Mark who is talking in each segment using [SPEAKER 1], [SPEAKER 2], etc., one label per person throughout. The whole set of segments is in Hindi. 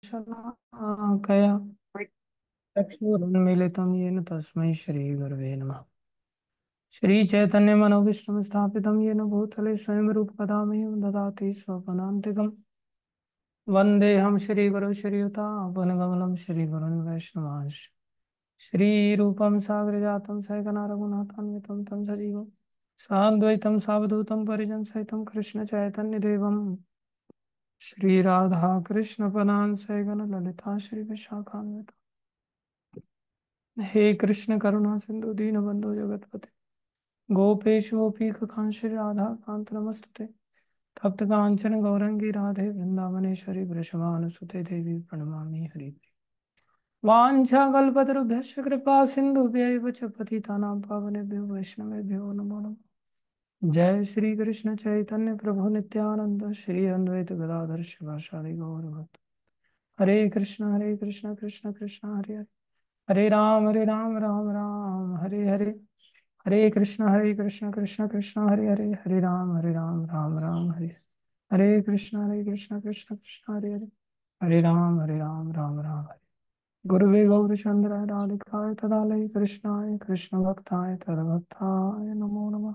[SPEAKER 1] शलाकया चक्षुरुन्मीलितं येन तस्मै श्रीगुरवे नमः। श्रीचैतन्यमनोभीष्टं स्थापितं येन भूतले स्वयं रूपकदा मह्यं ददाति स्वपदान्तिकम्। वन्देऽहं श्रीगुरुं श्रीयुतापनकमलं श्रीगुरुन् वैष्णवांश्च श्रीरूपं साग्रजातं सहगणा रघुनाथान्वितं तं सजीवं साद्वैतं सावधूतं परिजनसहितं कृष्णचैतन्यदेवं श्रीराधाकृष्णपदां सहगण ललिता श्रीविशाखान्वितं। हे कृष्ण करुणा सिंधु दीनबंधु जगतपते गोपेश गोपीकांश राधा कांत नमस्तुते। तप्त कांचन गौरंगी राधे वृंदावनेश्वरी वृषभानुसुते देवी प्रणमामि हरिप्रिय। वाञ्छाकल्पतरुभ्यश्च कृपा सिन्धुभ्यैव च पतितानां पावनेभ्यो वैष्णवेभ्यो नमो नमः। जय श्री कृष्ण चैतन्य प्रभु नित्यानंद श्री अद्वैत गदाधर शिवासादि गौरभक्त। हरे कृष्ण कृष्ण कृष्ण हरे हरे, हरे राम राम राम हरे हरे, हरे कृष्ण कृष्ण कृष्ण हरे हरे, हरे राम राम राम हरे हरे, हरे कृष्ण कृष्ण कृष्ण हरे हरे, हरे राम राम राम हरे। गुरुवे गौरचंद्राय राधिकाय तदालय कृष्णाय कृष्ण भक्ताय तदभक्ताय नमो नमः।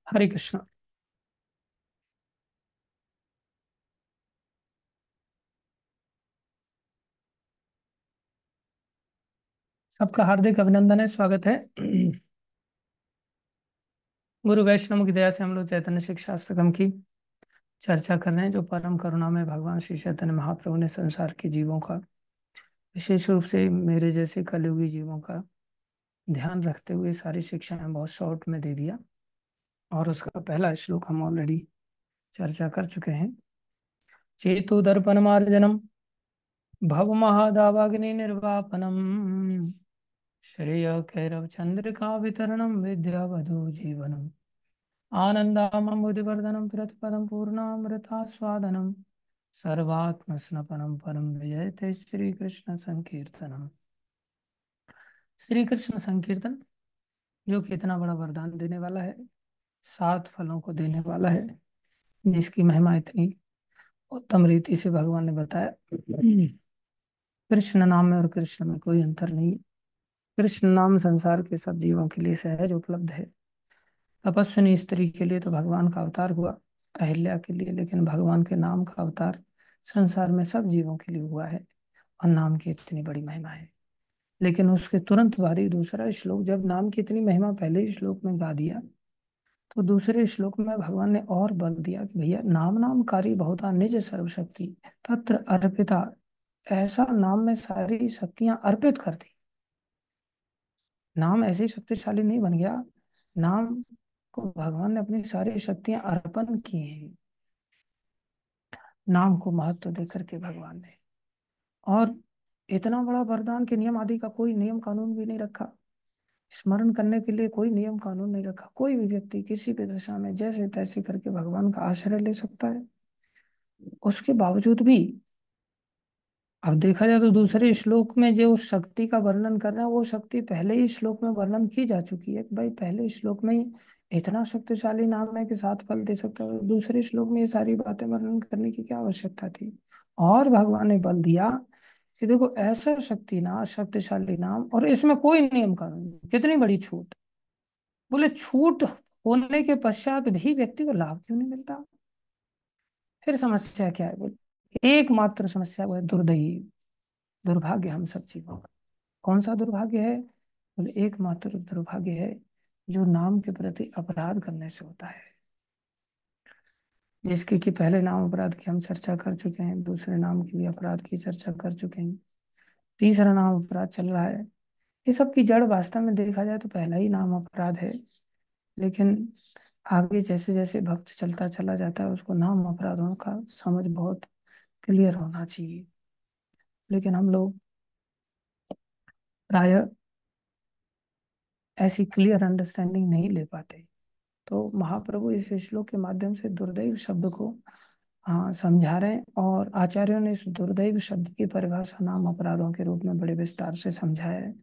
[SPEAKER 1] हरे कृष्ण। सबका हार्दिक अभिनंदन है, स्वागत है। गुरु वैष्णव की दया से हम लोग चैतन्य शिक्षा शास्त्रम की चर्चा कर रहे हैं, जो परम करुणा में भगवान श्री चैतन्य महाप्रभु ने संसार के जीवों का, विशेष रूप से मेरे जैसे कलयुगी जीवों का ध्यान रखते हुए सारी शिक्षाएं बहुत शॉर्ट में दे दिया। और उसका पहला श्लोक हम ऑलरेडी चर्चा कर चुके हैं। चेतु दर्पण मार्जनम भव महादावाग्नि निर्वापनम श्रेय कैरव चंद्रिका वितरणम विद्यावधू जीवनम आनंदामबुधिवर्धनम प्रतिपदम पूर्णामृतास्वादनम सर्वात्मस्नपनम परम विजयते श्री कृष्ण संकीर्तनम। श्री कृष्ण संकीर्तन जो कि इतना बड़ा वरदान देने वाला है, 7 फलों को देने वाला है, जिसकी महिमा इतनी उत्तम रीति से भगवान ने बताया। कृष्ण नाम में और कृष्ण में कोई अंतर नहीं है। कृष्ण नाम संसार के सब जीवों के लिए सहज उपलब्ध है। तपस्विनी स्त्री के लिए तो भगवान का अवतार हुआ, अहिल्या के लिए, लेकिन भगवान के नाम का अवतार संसार में सब जीवों के लिए हुआ है। और नाम की इतनी बड़ी महिमा है। लेकिन उसके तुरंत बाद ही दूसरा श्लोक, जब नाम की इतनी महिमा पहले ही श्लोक में गा दिया, तो दूसरे श्लोक में भगवान ने और बल दिया कि भैया नाम नामकारी बहुता निज सर्वशक्ति तत्र अर्पिता। ऐसा नाम में सारी शक्तियां अर्पित कर दी। नाम ऐसे ही शक्तिशाली नहीं बन गया, नाम को भगवान ने अपनी सारी शक्तियां अर्पण की हैं। नाम को महत्व देकर के भगवान ने, और इतना बड़ा वरदान के नियम आदि का कोई नियम कानून भी नहीं रखा। स्मरण करने के लिए कोई नियम कानून नहीं रखा। कोई भी व्यक्ति किसी भी दशा में जैसे तैसे करके भगवान का आश्रय ले सकता है। उसके बावजूद भी अब देखा जाए तो दूसरे श्लोक में जो शक्ति का वर्णन कर रहा है, वो शक्ति पहले ही श्लोक में वर्णन की जा चुकी है कि भाई पहले श्लोक में ही इतना शक्तिशाली नाम है कि 7 फल दे सकता है। दूसरे श्लोक में ये सारी बातें वर्णन करने की क्या आवश्यकता थी। और भगवान ने बल दिया कि देखो ऐसा शक्ति ना शक्तिशाली नाम, और इसमें कोई नियम कानून नहीं। कितनी बड़ी छूट। बोले छूट होने के पश्चात भी व्यक्ति को लाभ क्यों नहीं मिलता। फिर समस्या क्या है। बोले एकमात्र समस्या वो है दुर्दयी, दुर्भाग्य हम सब जीवों का। कौन सा दुर्भाग्य है। बोले एकमात्र दुर्भाग्य है जो नाम के प्रति अपराध करने से होता है। जिसके कि पहले नाम अपराध की हम चर्चा कर चुके हैं, दूसरे नाम की भी अपराध की चर्चा कर चुके हैं, तीसरा नाम अपराध चल रहा है। ये सब की जड़ वास्तव में देखा जाए तो पहला ही नाम अपराध है। लेकिन आगे जैसे जैसे भक्त चलता चला जाता है, उसको नाम अपराधों का समझ बहुत क्लियर होना चाहिए। लेकिन हम लोग प्राय ऐसी क्लियर अंडरस्टैंडिंग नहीं ले पाते। तो महाप्रभु इस श्लोक के माध्यम से दुर्दैव शब्द को समझा रहे हैं। और आचार्यों ने इस दुर्दैव शब्द की परिभाषा नाम अपराधों के रूप में बड़े विस्तार से समझाया है।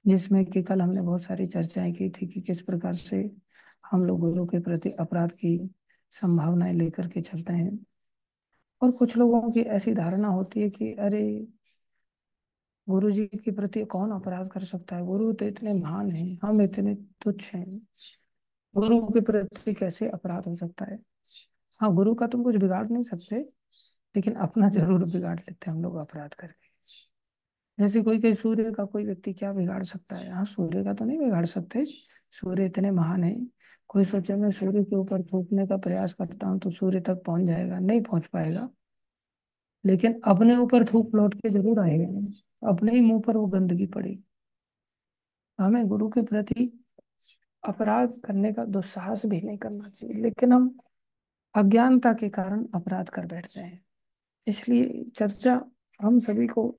[SPEAKER 1] जिसमें कि कल हमने बहुत सारी चर्चाएं की थी कि किस प्रकार से हम लोग गुरु के प्रति अपराध की संभावनाएं लेकर के चलते हैं। और कुछ लोगों की ऐसी धारणा होती है कि अरे, गुरु जी के प्रति कौन अपराध कर सकता है, गुरु तो इतने महान हैं, हम इतने तुच्छ हैं, गुरु के प्रति कैसे अपराध हो सकता है। हाँ, गुरु का तुम कुछ बिगाड़ नहीं सकते, लेकिन अपना जरूर बिगाड़ लेते हैं हम लोग अपराध करके। जैसे कोई कहे सूर्य का कोई व्यक्ति क्या बिगाड़ सकता है, हाँ सूर्य का तो नहीं बिगाड़ सकते, सूर्य इतने महान है। कोई सोचे मैं सूर्य के ऊपर थूकने का प्रयास करता हूँ तो सूर्य तक पहुंच जाएगा, नहीं पहुंच पाएगा। लेकिन अपने ऊपर थूक लौट के जरूर आएगा, अपने ही मुंह पर वो गंदगी पड़ेगी। हमें गुरु के प्रति अपराध करने का दुस्साहस भी नहीं करना चाहिए, लेकिन हम अज्ञानता के कारण अपराध कर बैठते हैं। इसलिए चर्चा हम सभी को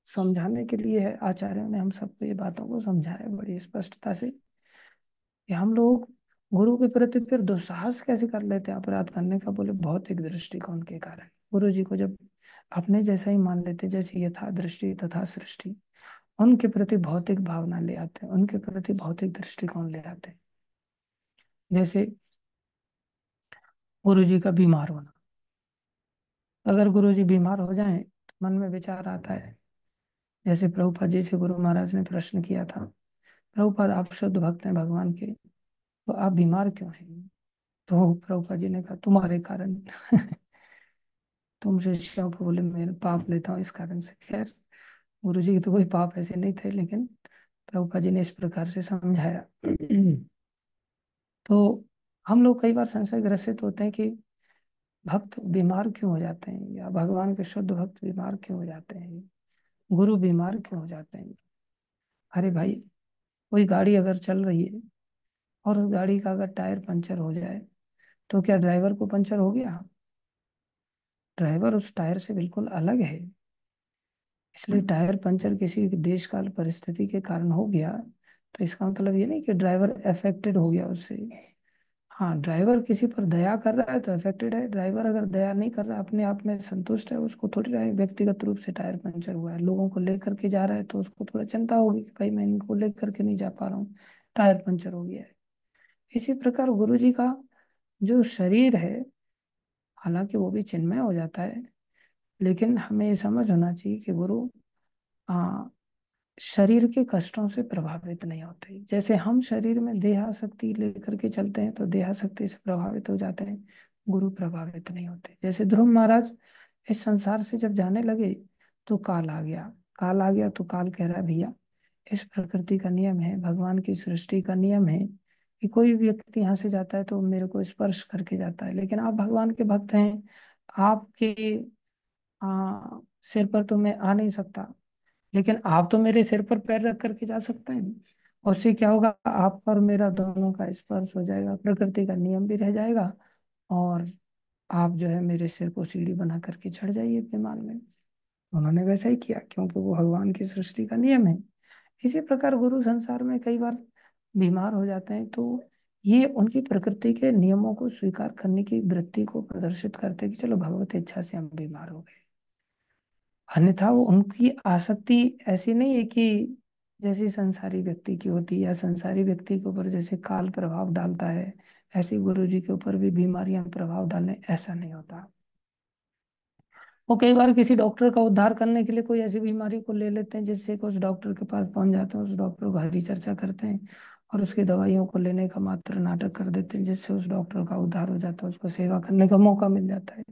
[SPEAKER 1] समझाने के लिए है। आचार्यों ने हम सबको ये बातों को समझाया बड़ी स्पष्टता से कि हम लोग गुरु के प्रति फिर दुस्साहस कैसे कर लेते हैं अपराध करने का, बोले भौतिक दृष्टिकोण के कारण। गुरु जी को जब अपने जैसा ही मान लेते, जैसे यथा दृष्टि तथा सृष्टि, उनके प्रति भौतिक भावना ले आते हैं, उनके प्रति भौतिक दृष्टिकोण ले आते हैं। जैसे गुरु जी का बीमार होना, अगर गुरु जी बीमार हो जाएं तो मन में विचार आता है। जैसे प्रभुपाद जी से गुरु महाराज ने प्रश्न किया था, प्रभुपाद आप शुद्ध भक्त हैं भगवान के, तो आप बीमार क्यों हैं? तो प्रभुपाद जी ने कहा तुम्हारे कारण। तुम शिष्यों को बोले मैं पाप लेता हूँ इस कारण से। खैर, गुरु जी के तो कोई पाप ऐसे नहीं थे, लेकिन प्रभुपाद जी ने इस प्रकार से समझाया। तो हम लोग कई बार संशय ग्रसित होते हैं कि भक्त बीमार क्यों हो जाते हैं, या भगवान के शुद्ध भक्त बीमार क्यों हो जाते हैं, गुरु बीमार क्यों हो जाते हैं। अरे भाई, कोई गाड़ी अगर चल रही है और उस गाड़ी का अगर टायर पंचर हो जाए, तो क्या ड्राइवर को पंचर हो गया? ड्राइवर उस टायर से बिल्कुल अलग है। इसलिए टायर पंचर किसी देश काल परिस्थिति के कारण हो गया, तो इसका मतलब ये नहीं कि ड्राइवर अफेक्टेड हो गया उससे। हाँ, ड्राइवर किसी पर दया कर रहा है तो अफेक्टेड है। ड्राइवर अगर दया नहीं कर रहा, अपने आप में संतुष्ट है, उसको थोड़ी रहा है व्यक्तिगत रूप से टायर पंचर हुआ है, लोगों को लेकर के जा रहा है तो उसको थोड़ा चिंता होगी कि भाई मैं इनको लेकर के नहीं जा पा रहा हूँ, टायर पंचर हो गया है। इसी प्रकार गुरु जी का जो शरीर है, हालांकि वो भी चिन्मय हो जाता है, लेकिन हमें ये समझ होना चाहिए कि गुरु आ, शरीर के कष्टों से प्रभावित नहीं होते। जैसे हम शरीर में देहासक्ति लेकर के चलते हैं तो देहासक्ति से प्रभावित हो जाते हैं, गुरु प्रभावित नहीं होते। जैसे ध्रुव महाराज इस संसार से जब जाने लगे तो काल आ गया। काल आ गया तो काल कह रहा है भैया, इस प्रकृति का नियम है, भगवान की सृष्टि का नियम है कि कोई भी व्यक्ति यहाँ से जाता है तो मेरे को स्पर्श करके जाता है, लेकिन आप भगवान के भक्त हैं, आपके सिर पर तो मैं आ नहीं सकता, लेकिन आप तो मेरे सिर पर पैर रख करके जा सकते हैं। उससे क्या होगा, आपका और मेरा दोनों का स्पर्श हो जाएगा, प्रकृति का नियम भी रह जाएगा, और आप जो है मेरे सिर को सीढ़ी बना करके चढ़ जाइए विमान में। उन्होंने वैसा ही किया, क्योंकि वो भगवान की सृष्टि का नियम है। इसी प्रकार गुरु संसार में कई बार बीमार हो जाते हैं, तो ये उनकी प्रकृति के नियमों को स्वीकार करने की वृत्ति को प्रदर्शित करते हैं कि चलो भगवत इच्छा से हम बीमार हो गए। अन्यथा वो उनकी आसक्ति ऐसी नहीं है कि जैसी संसारी व्यक्ति की होती है, या संसारी व्यक्ति के ऊपर जैसे काल प्रभाव डालता है ऐसे गुरु जी के ऊपर भी बीमारियां प्रभाव डालें, ऐसा नहीं होता। वो कई बार किसी डॉक्टर का उद्धार करने के लिए कोई ऐसी बीमारी को ले लेते हैं, जिससे कि उस डॉक्टर के पास पहुंच जाते हैं, उस डॉक्टर को हरी चर्चा करते हैं और उसकी दवाइयों को लेने का मात्र नाटक कर देते हैं, जिससे उस डॉक्टर का उद्धार हो जाता है, उसको सेवा करने का मौका मिल जाता है।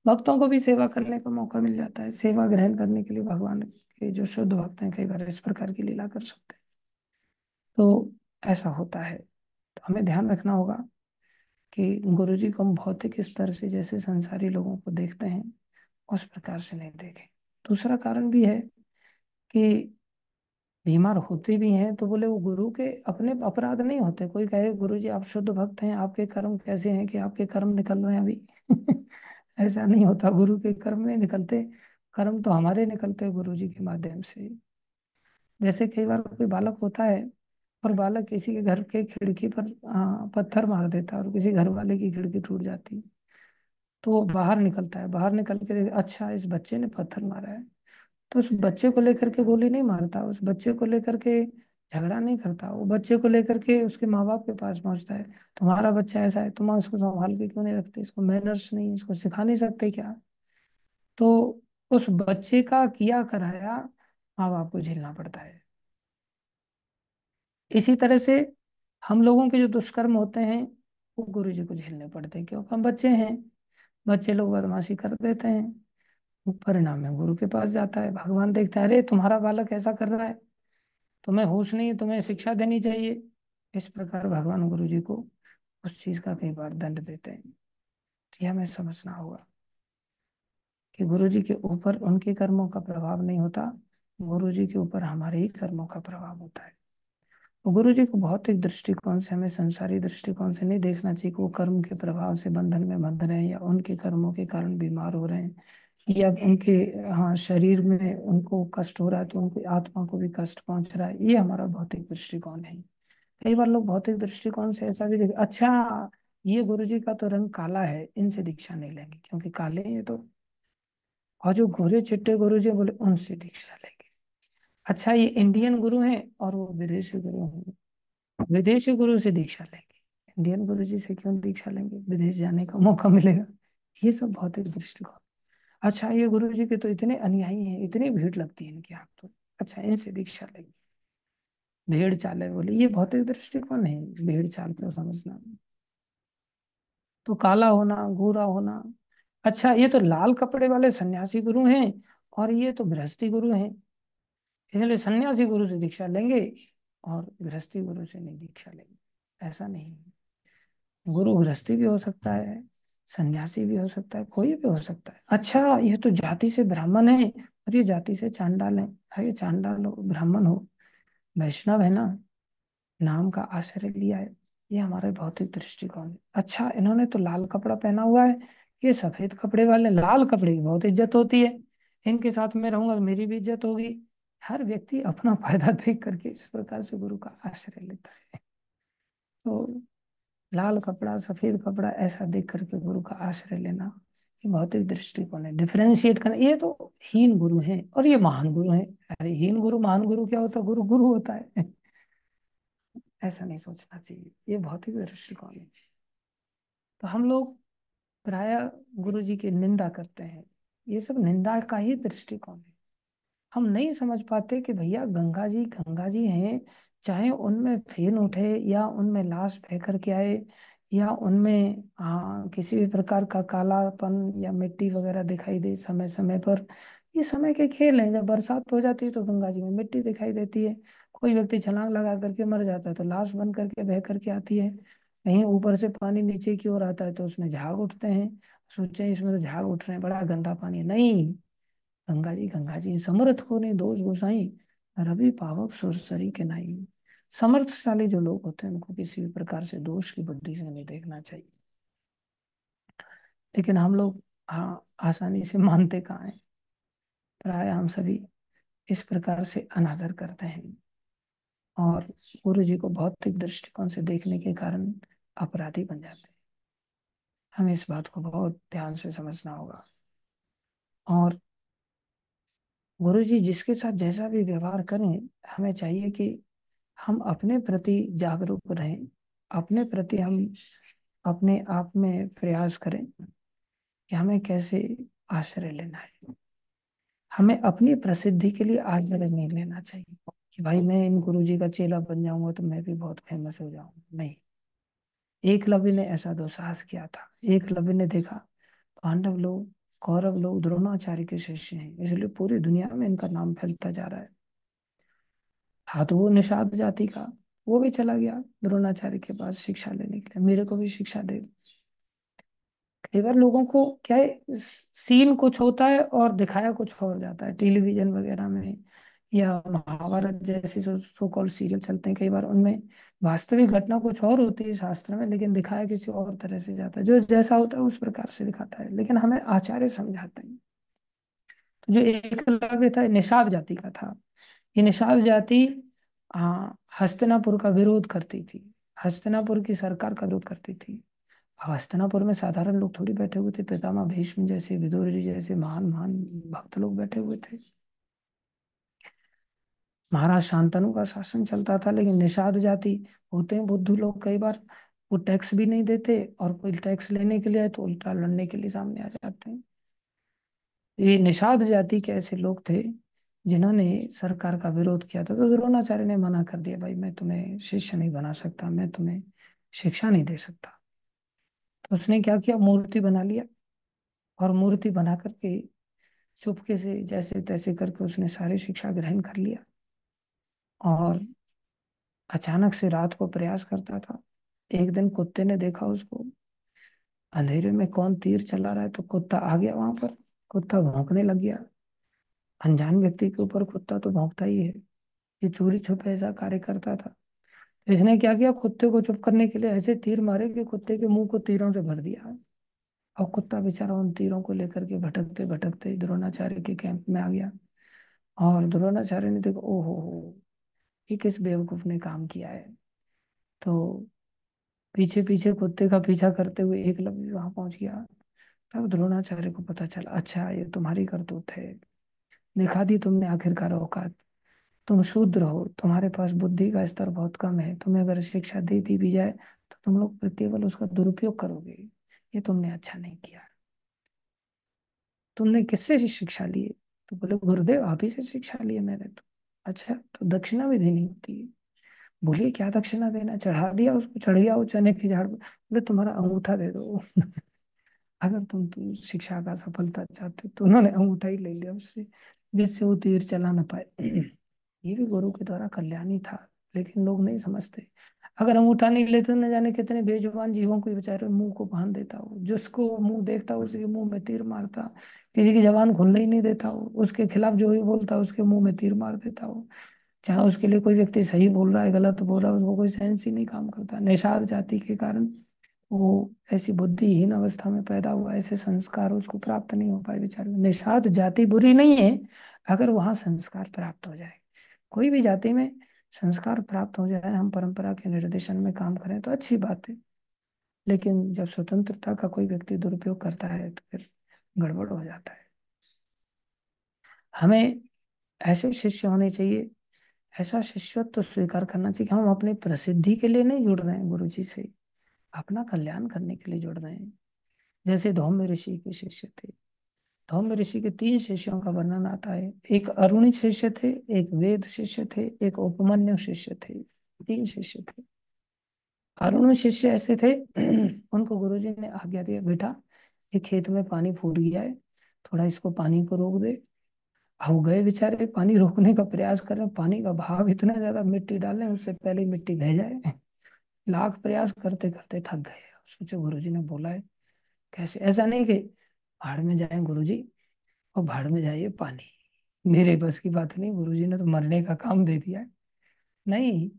[SPEAKER 1] भक्तों को भी सेवा करने का मौका मिल जाता है। सेवा ग्रहण करने के लिए भगवान के जो शुद्ध भक्त हैं कई बार इस प्रकार की लीला कर सकते हैं। तो ऐसा होता है। तो हमें ध्यान रखना होगा कि गुरु जी को हम भौतिक स्तर से जैसे संसारी लोगों को देखते हैं उस प्रकार से नहीं देखें। दूसरा कारण भी है कि बीमार होते भी हैं तो बोले वो गुरु के अपने अपराध नहीं होते। कोई कहे गुरु जी आप शुद्ध भक्त हैं, आपके कर्म कैसे हैं कि आपके कर्म निकल रहे हैं अभी। ऐसा नहीं होता, गुरु के कर्म नहीं निकलते, कर्म तो हमारे निकलते हैं गुरु जी के माध्यम से। जैसे कई बार कोई बालक होता है और बालक किसी के घर के खिड़की पर पत्थर मार देता है और किसी घर वाले की खिड़की टूट जाती है, तो वो बाहर निकलता है, बाहर निकल के अच्छा इस बच्चे ने पत्थर मारा है, तो उस बच्चे को लेकर के गोली नहीं मारता, उस बच्चे को लेकर के झगड़ा नहीं करता, वो बच्चे को लेकर के उसके माँ बाप के पास पहुंचता है। तुम्हारा बच्चा ऐसा है, तुम उसको संभाल के क्यों नहीं रखते, इसको मैनर्स नहीं, इसको सिखा नहीं सकते क्या? तो उस बच्चे का किया कराया माँ बाप को झेलना पड़ता है। इसी तरह से हम लोगों के जो दुष्कर्म होते हैं वो गुरु जी को झेलने पड़ते हैं, क्योंकि हम बच्चे हैं। बच्चे लोग बदमाशी कर देते हैं, वो परिणाम में गुरु के पास जाता है। भगवान देखता है, अरे तुम्हारा बालक ऐसा कर रहा है, तुम्हें होश नहीं है, तुम्हें शिक्षा देनी चाहिए। इस प्रकार भगवान गुरु जी को उस चीज का कई बार दंड देते हैं। तो यह हमें समझना होगा कि गुरु जी के ऊपर उनके कर्मों का प्रभाव नहीं होता, गुरु जी के ऊपर हमारे ही कर्मों का प्रभाव होता है। तो गुरु जी को भौतिक दृष्टिकोण से, हमें संसारी दृष्टिकोण से नहीं देखना चाहिए कि वो कर्म के प्रभाव से बंधन में बंध रहे हैं, या उनके कर्मों के कारण बीमार हो रहे हैं, या उनके, हाँ, शरीर में उनको कष्ट हो रहा है तो उनकी आत्मा को भी कष्ट पहुंच रहा है। ये हमारा भौतिक दृष्टिकोण है। कई बार लोग भौतिक दृष्टिकोण से ऐसा भी देख, अच्छा ये गुरु जी का तो रंग काला है, इनसे दीक्षा नहीं लेंगे क्योंकि काले हैं ये तो। और जो गोरे चिट्टे गुरु जी बोले उनसे दीक्षा लेंगे। अच्छा ये इंडियन गुरु हैं और वो विदेशी गुरु हैं, विदेशी गुरु से दीक्षा लेंगे, इंडियन गुरु जी से क्यों दीक्षा लेंगे, विदेश जाने का मौका मिलेगा। ये सब भौतिक दृष्टिकोण। अच्छा ये गुरु जी के तो इतने अनुयायी हैं, इतनी भीड़ लगती है इनके हाथ तो, अच्छा इनसे दीक्षा लेंगे। भेड़ चाले बोले, ये भौतिक दृष्टिकोण है, भेड़ चाल को समझना। तो काला होना, गोरा होना, अच्छा ये तो लाल कपड़े वाले सन्यासी गुरु हैं और ये तो गृहस्थी गुरु हैं, इसलिए सन्यासी गुरु से दीक्षा लेंगे और गृहस्थी गुरु से नहीं दीक्षा लेंगे। ऐसा नहीं है। गुरु गृहस्थी भी हो सकता है, सन्यासी भी हो सकता है, कोई भी हो सकता है। अच्छा ये तो जाति से ब्राह्मण है और ये जाति से चांडाल है, अरे चांडाल हो ब्राह्मण हो वैष्णव है ना, नाम का आश्रय लिया है, ये हमारे भौतिक दृष्टिकोण है। अच्छा इन्होंने तो लाल कपड़ा पहना हुआ है, ये सफेद कपड़े वाले, लाल कपड़े की बहुत इज्जत होती है, इनके साथ में रहूंगा तो मेरी भी इज्जत होगी। हर व्यक्ति अपना फायदा देख करके इस प्रकार से गुरु का आश्रय लेता है। तो लाल कपड़ा सफेद कपड़ा ऐसा देख करके गुरु का आश्रय लेना, ये भौतिक दृष्टिकोण है। डिफरेंशिएट करना, ये तो हीन गुरु हैं और ये महान गुरु हैं। अरे हीन गुरु महान गुरु क्या होता है, गुरु गुरु होता है। ऐसा नहीं सोचना चाहिए, ये भौतिक दृष्टिकोण है। तो हम लोग प्राय गुरु जी की निंदा करते हैं, ये सब निंदा का ही दृष्टिकोण है। हम नहीं समझ पाते कि भैया गंगा जी हैं, चाहे उनमें फेन उठे या उनमें लाश बह करके आए या उनमें किसी भी प्रकार का कालापन या मिट्टी वगैरह दिखाई दे समय समय पर, ये समय के खेल हैं। जब बरसात हो जाती है तो गंगा जी में मिट्टी दिखाई देती है, कोई व्यक्ति छलांग लगा करके मर जाता है तो लाश बन करके बह करके आती है, कहीं ऊपर से पानी नीचे की ओर आता है तो उसमें झाग उठते हैं। सोचे इसमें तो झाग उठ रहे हैं, बड़ा गंदा पानी है। नहीं, गंगा जी समर्थ को नहीं दोष गोसाई, रवि पावक सुरसरी के नाई। समर्थशाली जो लोग होते हैं उनको किसी भी प्रकार से दोष की बुद्धि से नहीं देखना चाहिए। लेकिन हम लोग, हाँ, आसानी से मानते कहाँ हैं। प्राय हम सभी इस प्रकार से अनादर करते हैं और गुरु जी को भौतिक दृष्टिकोण से देखने के कारण अपराधी बन जाते हैं। हमें इस बात को बहुत ध्यान से समझना होगा। और गुरु जी जिसके साथ जैसा भी व्यवहार करें, हमें चाहिए कि हम अपने प्रति जागरूक रहें, अपने प्रति हम अपने आप में प्रयास करें कि हमें कैसे आश्रय लेना है। हमें अपनी प्रसिद्धि के लिए आश्रय नहीं लेना चाहिए कि भाई मैं इन गुरु जी का चेला बन जाऊंगा तो मैं भी बहुत फेमस हो जाऊंगा, नहीं। एकलव्य ने ऐसा दुस्साहस किया था। एकलव्य ने देखा पांडव लोग, कौरव लोग द्रोणाचार्य के शिष्य हैं, इसलिए पूरी दुनिया में इनका नाम फैलता जा रहा है। था तो वो निषाद जाति का, वो भी चला गया द्रोणाचार्य के पास शिक्षा लेने के लिए, मेरे को भी शिक्षा दे। कई बार लोगों को क्या है, सीन कुछ होता है और दिखाया कुछ और जाता है टेलीविजन वगैरह में, या महाभारत जैसे जो सो कॉल्ड सीरियल चलते हैं, कई बार उनमें वास्तविक घटना कुछ और होती है शास्त्र में, लेकिन दिखाया किसी और तरह से जाता है, जो जैसा होता है उस प्रकार से दिखाता है, लेकिन हमें आचार्य समझाते हैं। तो जो एकलव्य था निषाद जाति का था। ये निषाद जाति हस्तिनापुर का विरोध करती थी, हस्तिनापुर की सरकार का विरोध करती थी। अब हस्तिनापुर में साधारण लोग थोड़ी बैठे हुए थे, पितामह भीष्म जैसे, विदुर जी जैसे महान महान भक्त लोग बैठे हुए थे। महाराज शांतनु का शासन चलता था, लेकिन निषाद जाति होते हैं बुद्धू लोग, कई बार वो टैक्स भी नहीं देते, और कोई टैक्स लेने के लिए आए तो उल्टा लड़ने के लिए सामने आ जाते हैं। ये निषाद जाति के ऐसे लोग थे जिन्होंने सरकार का विरोध किया था, तो द्रोणाचार्य ने मना कर दिया, भाई मैं तुम्हें शिष्य नहीं बना सकता, मैं तुम्हें शिक्षा नहीं दे सकता। तो उसने क्या किया, मूर्ति बना लिया, और मूर्ति बना करके चुपके से जैसे तैसे करके उसने सारी शिक्षा ग्रहण कर लिया। और अचानक से रात को प्रयास करता था, एक दिन कुत्ते ने देखा उसको, अंधेरे में कौन तीर चला रहा है, तो कुत्ता आ गया वहां पर, कुत्ता भौंकने लग गया। अनजान व्यक्ति के ऊपर कुत्ता तो भौंकता ही है। ये चोरी छुपे ऐसा कार्य करता था। तो इसने क्या किया, कुत्ते को चुप करने के लिए ऐसे तीर मारे कि कुत्ते के मुंह को तीरों से भर दिया। और कुत्ता बेचारा उन तीरों को लेकर के भटकते भटकते द्रोणाचार्य के कैंप में आ गया। और द्रोणाचार्य ने देखा, ओहो हो, ये किस बेवकूफ ने काम किया है। तो पीछे पीछे कुत्ते का पीछा करते हुए एकलव्य वहां पहुंच गया। तब द्रोणाचार्य को पता चला, अच्छा ये तुम्हारी करतूत है, दिखा दी तुमने आखिरकार औकात। तुम शूद्र हो, तुम्हारे पास बुद्धि का स्तर बहुत कम है, तुम्हें अगर शिक्षा दे दी भी जाए तो तुम लोग केवल उसका दुरुपयोग करोगे। ये तुमने अच्छा नहीं किया। तुमने किससे शिक्षा ली है? तो बोले, गुरुदेव आप ही से शिक्षा ली है मैंने तो। अच्छा, तो दक्षिणा भी देनी होती है? बोलिए क्या दक्षिणा देना? चढ़ा दिया उसको, चढ़ गया वो चने की झाड़ पर। बोले तुम्हारा अंगूठा दे दो। अगर तुम शिक्षा का सफलता चाहते हो, तो उन्होंने अंगूठा ही ले लिया उससे, जिससे वो तीर चला ना पाए। ये भी गुरु के द्वारा कल्याण ही था, लेकिन लोग नहीं समझते। अगर अंगूठा नहीं लेते तो न जाने कितने बेजुबान जीवों को बेचारे मुंह को बांध देता हो, जिसको मुंह देखता उसके मुंह में तीर मारता। किसी की जबान खुलने ही नहीं देता हो, उसके खिलाफ जो भी बोलता उसके मुंह में तीर मार देता हो। चाहे उसके लिए कोई व्यक्ति सही बोल रहा है गलत बोल रहा है, उसको कोई सेंस ही नहीं काम करता। निषाद जाति के कारण वो ऐसी बुद्धिहीन अवस्था में पैदा हुआ, ऐसे संस्कार उसको प्राप्त नहीं हो पाए बेचारे। निषाद जाति बुरी नहीं है, अगर वहां संस्कार प्राप्त हो जाए। कोई भी जाति में संस्कार प्राप्त हो जाए, हम परंपरा के निर्देशन में काम करें तो अच्छी बात है। लेकिन जब स्वतंत्रता का कोई व्यक्ति दुरुपयोग करता है तो फिर गड़बड़ हो जाता है। हमें ऐसे शिष्य होने चाहिए, ऐसा शिष्यत्व तो स्वीकार करना चाहिए कि हम अपनी प्रसिद्धि के लिए नहीं जुड़ रहे हैं गुरु जी से, अपना कल्याण करने के लिए जुड़ रहे हैं। जैसे धौम्य ऋषि के शिष्य थे। धौम्य ऋषि के तीन शिष्यों का वर्णन आता है। एक अरुणि शिष्य थे, एक वेद शिष्य थे, एक उपमन्यु शिष्य थे। तीन शिष्य थे। अरुण शिष्य ऐसे थे, उनको गुरुजी ने आज्ञा दिया, बेटा ये खेत में पानी फूट गया है, थोड़ा इसको पानी को रोक दे। अब गए बेचारे, पानी रोकने का प्रयास कर रहे हैं, पानी का बहाव इतना ज्यादा, मिट्टी डालें उससे पहले ही मिट्टी बह जाए। लाख प्रयास करते करते थक गए। सोचे गुरुजी ने बोला है, कैसे? ऐसा नहीं कि भाड़ में जाए गुरुजी और भाड़ में जाइए पानी, मेरे बस की बात नहीं, गुरुजी ने तो मरने का काम दे दिया है। नहीं,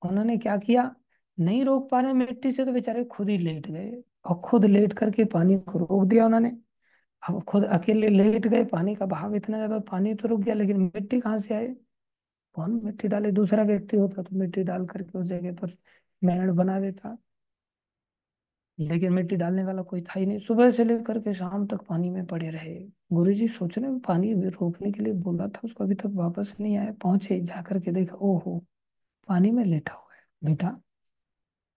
[SPEAKER 1] उन्होंने क्या किया, नहीं रोक पा रहे मिट्टी से तो बेचारे खुद ही लेट गए, और खुद लेट करके पानी को रोक दिया उन्होंने। अब खुद अकेले लेट गए, पानी का बहाव इतना ज्यादा, पानी तो रुक गया, लेकिन मिट्टी कहाँ से आए? कौन मिट्टी डाले? दूसरा व्यक्ति होता तो मिट्टी डाल करके उस जगह पर मेड़ बना देता, लेकिन मिट्टी डालने वाला कोई था ही नहीं। सुबह से लेकर के शाम तक पानी में पड़े रहे। गुरुजी सोच रहे हैं, पानी रोकने के लिए बोला था उसको, अभी तक वापस नहीं आया। पहुंचे, जाकर के देखा, ओहो पानी में लेटा हुआ है। बेटा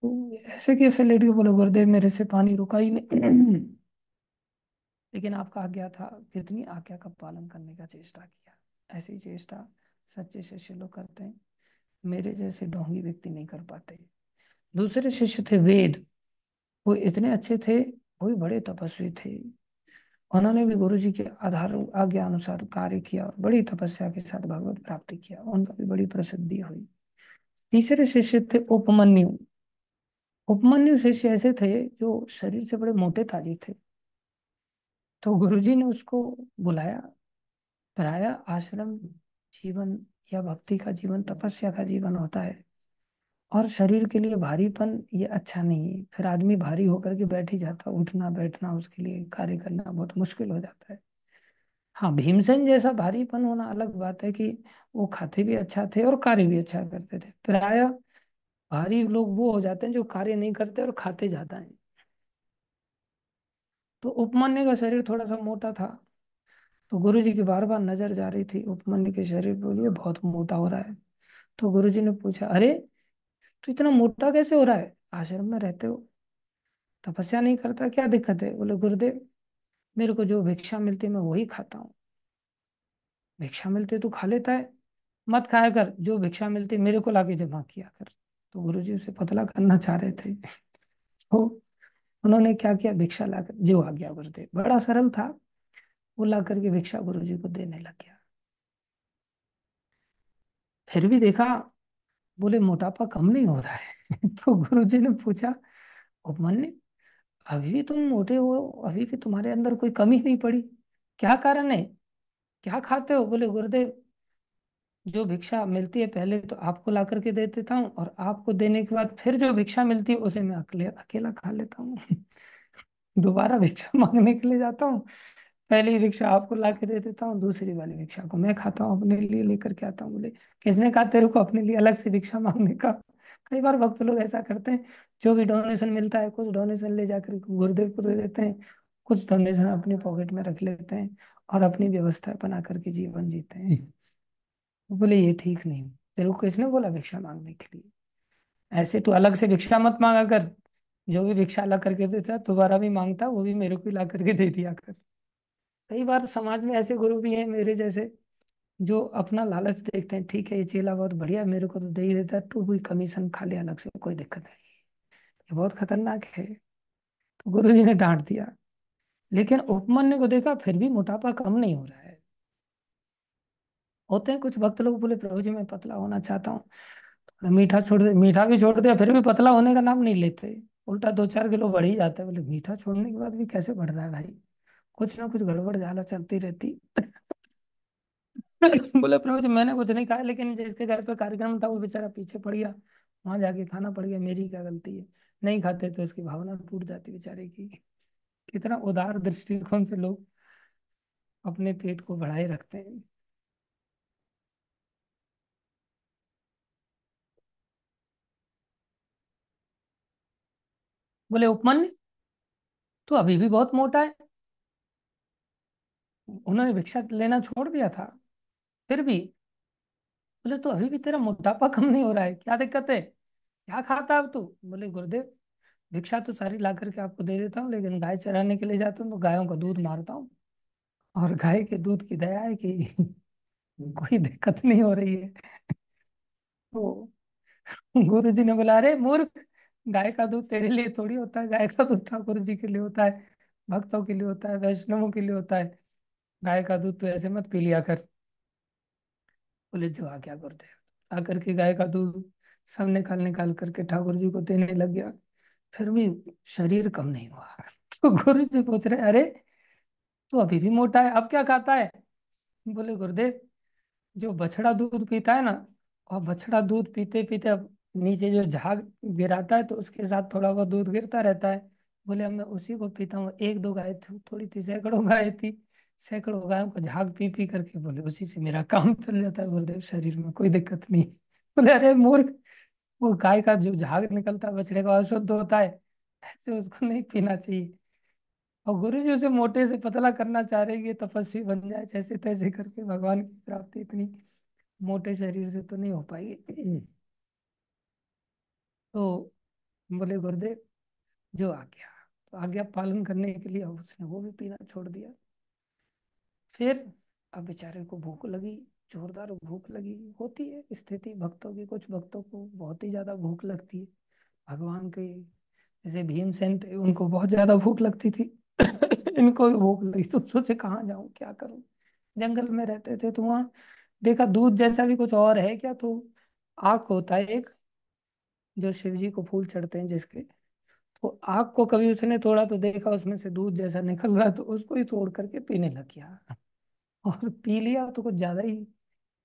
[SPEAKER 1] तो ऐसे कैसे लेट गए? बोले, गुरुदेव मेरे से पानी रुका ही नहीं। लेकिन आपका आज्ञा था, कितनी आज्ञा का पालन करने का चेष्टा किया। ऐसी चेष्टा सच्चे शिष्य लोग करते हैं, मेरे जैसे ढोंगी व्यक्ति नहीं कर पाते। दूसरे शिष्य थे वेद। वो इतने अच्छे थे, वो भी बड़े तपस्वी थे। उन्होंने भी गुरु जी के आधार आज्ञा अनुसार कार्य किया और बड़ी तपस्या के साथ भगवत प्राप्ति किया, उनका भी बड़ी प्रसिद्धि हुई। तीसरे शिष्य थे उपमन्यु। उपमन्यु शिष्य ऐसे थे जो शरीर से बड़े मोटे ताजे थे। तो गुरुजी ने उसको बुलाया। प्रायः आश्रम जीवन या भक्ति का जीवन तपस्या का जीवन होता है, और शरीर के लिए भारीपन ये अच्छा नहीं है। फिर आदमी भारी होकर के बैठ ही जाता, उठना बैठना उसके लिए कार्य करना बहुत मुश्किल हो जाता है। हाँ, भीमसेन जैसा भारीपन होना अलग बात है कि वो खाते भी अच्छा थे और कार्य भी अच्छा करते थे। प्रायः भारी लोग वो हो जाते हैं जो कार्य नहीं करते और खाते ज्यादा हैं। तो उपमान्य का शरीर थोड़ा सा मोटा था, तो गुरु जी की बार बार नजर जा रही थी उपमन्यु के शरीर पे, बोलिए बहुत मोटा हो रहा है। तो गुरु जी ने पूछा, अरे तू इतना मोटा कैसे हो रहा है, आश्रम में रहते हो, तपस्या नहीं करता, क्या दिक्कत है? बोले गुरुदेव, मेरे को जो भिक्षा मिलती है मैं वही खाता हूँ। भिक्षा मिलती है तू खा लेता है, मत खाया कर, जो भिक्षा मिलती है मेरे को लाके जमा किया कर। तो गुरु जी उसे पतला करना चाह रहे थे। तो उन्होंने क्या किया, भिक्षा लाकर जो आ गया गुरुदेव, बड़ा सरल था, वो ला करके भिक्षा गुरु जी को देने लग गया। फिर भी देखा, बोले मोटापा कम नहीं हो रहा है। तो गुरु जी ने पूछा, उपमन्यु अभी भी तुम मोटे हो, अभी भी तुम्हारे अंदर कोई कमी नहीं पड़ी, क्या कारण है, क्या खाते हो? बोले गुरुदेव, जो भिक्षा मिलती है पहले तो आपको ला करके दे देता हूँ, और आपको देने के बाद फिर जो भिक्षा मिलती है उसे मैं अकेले अकेला खा लेता हूँ। दोबारा भिक्षा मांगने के लिए जाता हूँ, पहली भिक्षा आपको ला के दे देता हूँ, दूसरी वाली भिक्षा को मैं खाता हूँ, अपने लिए लेकर के आता हूँ। बोले किसने कहा तेरे को अपने लिए अलग से भिक्षा मांगने का? कई बार भक्त लोग ऐसा करते हैं, जो भी डोनेशन मिलता है कुछ डोनेशन ले जाकर गुरुदेव को दे देते हैं, कुछ डोनेशन अपनी पॉकेट में रख लेते हैं और अपनी व्यवस्था बना करके जीवन जीते हैं। वो बोले ये ठीक नहीं, तेरे को किसने बोला भिक्षा मांगने के लिए? ऐसे तू अलग से भिक्षा मत मांगा कर, जो भी भिक्षा ला करके देता दोबारा भी मांगता वो भी मेरे को ही ला करके दे दिया कर। कई बार समाज में ऐसे गुरु भी हैं मेरे जैसे, जो अपना लालच देखते हैं, ठीक है ये चेला बहुत बढ़िया है, मेरे को तो दे ही देता है, तू भी कमीशन खा ले अलग से, कोई दिक्कत नहीं, ये बहुत खतरनाक है। तो गुरु जी ने डांट दिया। लेकिन उपमन्यु को देखा फिर भी मोटापा कम नहीं हो रहा है। होते हैं कुछ भक्त लोग, बोले प्रभु जी मैं पतला होना चाहता हूँ, तो मीठा छोड़ दे, मीठा भी छोड़ दिया फिर भी पतला होने का नाम नहीं लेते, उल्टा 2-4 किलो बढ़ ही जाता है। बोले मीठा छोड़ने के बाद भी कैसे बढ़ रहा है भाई, कुछ ना कुछ गड़बड़ झाला चलती रहती। बोले प्रभु जी मैंने कुछ नहीं खाया, लेकिन जिसके घर पे कार्यक्रम था वो बेचारा पीछे पड़ गया, वहां जाके खाना पड़ गया, मेरी क्या गलती है? नहीं खाते तो इसकी भावना टूट जाती बेचारे की। कितना उदार दृष्टिकोण से लोग अपने पेट को बढ़ाए रखते हैं। बोले उपमन्यु तू अभी भी बहुत मोटा है, उन्होंने भिक्षा लेना छोड़ दिया था फिर भी। बोले तो अभी भी तेरा मोटापा कम नहीं हो रहा है, क्या दिक्कत है, क्या खाता है अब तू? बोले गुरुदेव भिक्षा तो सारी ला करके आपको दे देता हूँ, लेकिन गाय चराने के लिए जाता हूँ तो गायों का दूध मारता हूँ, और गाय के दूध की दया है कि कोई दिक्कत नहीं हो रही है। तो गुरु जी ने बोला, अरे मूर्ख, गाय का दूध तेरे लिए थोड़ी होता है, गाय का दूध ठाकुर जी के लिए होता है, भक्तों के लिए होता है, वैष्णवों के लिए होता है, गाय का दूध तो ऐसे मत पी लिया कर। बोले जो आ गया गुरुदेव, आकर के गाय का दूध सब निकाल निकाल करके ठाकुर जी को देने लग गया, फिर भी शरीर कम नहीं हुआ। तो गुरु जी पूछ रहे, अरे तू अभी भी मोटा है, अब क्या खाता है? बोले गुरुदेव जो बछड़ा दूध पीता है ना, और बछड़ा दूध पीते पीते अब नीचे जो झाग गिराता है तो उसके साथ थोड़ा बहुत दूध गिरता रहता है। बोले अब मैं उसी को पीता हूँ, एक दो गाय थी थोड़ी थी, सैकड़ों गाय थी, सैकड़ों गायों को झाग पी पी करके, बोले उसी से मेरा काम चल जाता है गुरुदेव, शरीर में कोई दिक्कत नहीं। बोले अरे मूर्ख, वो गाय का जो झाग निकलता है बछड़े का अशुद्ध होता है, ऐसे उसको नहीं पीना चाहिए। और गुरु जी उसे मोटे से पतला करना चाह रहे हैं कि ये तपस्वी बन जाए, जैसे तैसे करके भगवान की प्राप्ति इतनी मोटे शरीर से तो नहीं हो पाएगी। तो बोले गुरुदेव जो आ गया, तो आज्ञा पालन करने के लिए उसने वो भी पीना छोड़ दिया। फिर अब बेचारे को भूख लगी, जोरदार भूख लगी, होती है स्थिति भक्तों की, कुछ भक्तों को बहुत ही ज्यादा भूख लगती है। भगवान के जैसे भीमसेन थे, उनको बहुत ज्यादा भूख लगती थी। इनको भी भूख लगी तो सोचे कहाँ जाऊं क्या करूं, जंगल में रहते थे तो वहां देखा दूध जैसा भी कुछ और है क्या, तो आग होता है एक, जो शिव जी को फूल चढ़ते हैं जिसके, तो आग को कभी उसने तोड़ा तो देखा उसमें से दूध जैसा निकल रहा, तो उसको ही तोड़ करके पीने लग गया। और पी लिया तो कुछ ज्यादा ही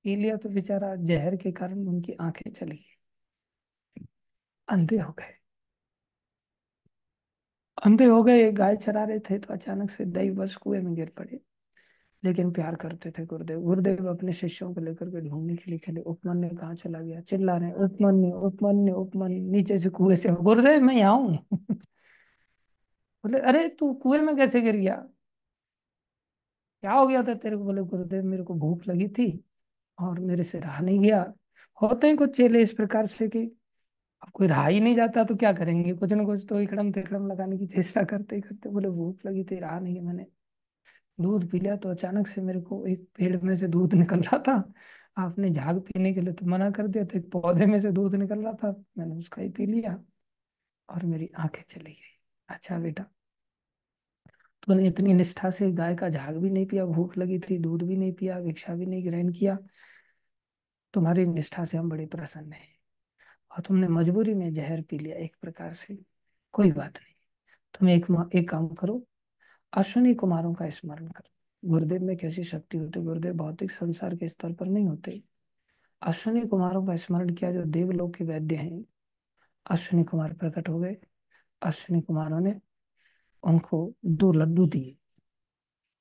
[SPEAKER 1] पी लिया, तो बेचारा जहर के कारण उनकी आंखें चली गई, अंधे हो गए। अंधे हो गए, गाय चरा रहे थे तो अचानक से दैववश कुएं में गिर पड़े। लेकिन प्यार करते थे गुरुदेव, गुरुदेव अपने शिष्यों को लेकर के ढूंढने के लिए चले, उपमन्यु कहाँ चला गया, चिल्ला रहे उपमन्यु उपमन्यु उपमन्यु, नीचे से कुएं से, गुरुदेव मैं यहाँ हूँ। बोले अरे तू कुएं में कैसे गिर गया? क्या हो गया था तेरे को? बोले गुरुदेव मेरे को भूख लगी थी और मेरे से रहा नहीं गया। होते हैं कुछ चेले इस प्रकार से कि अब कोई रहा ही नहीं जाता तो क्या करेंगे, कुछ ना कुछ तो इकड़म तिकड़म लगाने की चेष्टा करते ही करते। बोले भूख लगी थी, रहा नहीं, मैंने दूध पी लिया, तो अचानक से मेरे को एक पेड़ में से दूध निकल रहा था। आपने झाग पीने के लिए तो मना कर दिया, तो एक पौधे में से दूध निकल रहा था, मैंने उसका ही पी लिया और मेरी आंखें चली गई। अच्छा बेटा, तूने इतनी निष्ठा से गाय का झाग भी नहीं पिया, भूख लगी थी, दूध भी नहीं पिया, भिक्षा भी नहीं ग्रहण किया, तुम्हारी निष्ठा से हम बड़े प्रसन्न हैं। और तुमने मजबूरी में जहर पी लिया एक प्रकार से, कोई बात नहीं। तुम एक काम करो, अश्विनी कुमारों का स्मरण करो। गुरुदेव में कैसी शक्ति होती है, गुरुदेव भौतिक संसार के स्तर पर नहीं होते। अश्विनी कुमारों का स्मरण किया जो देवलोक के वैद्य हैं। अश्विनी कुमार प्रकट हो गए। अश्विनी कुमारों ने उनको 2 लड्डू दिए,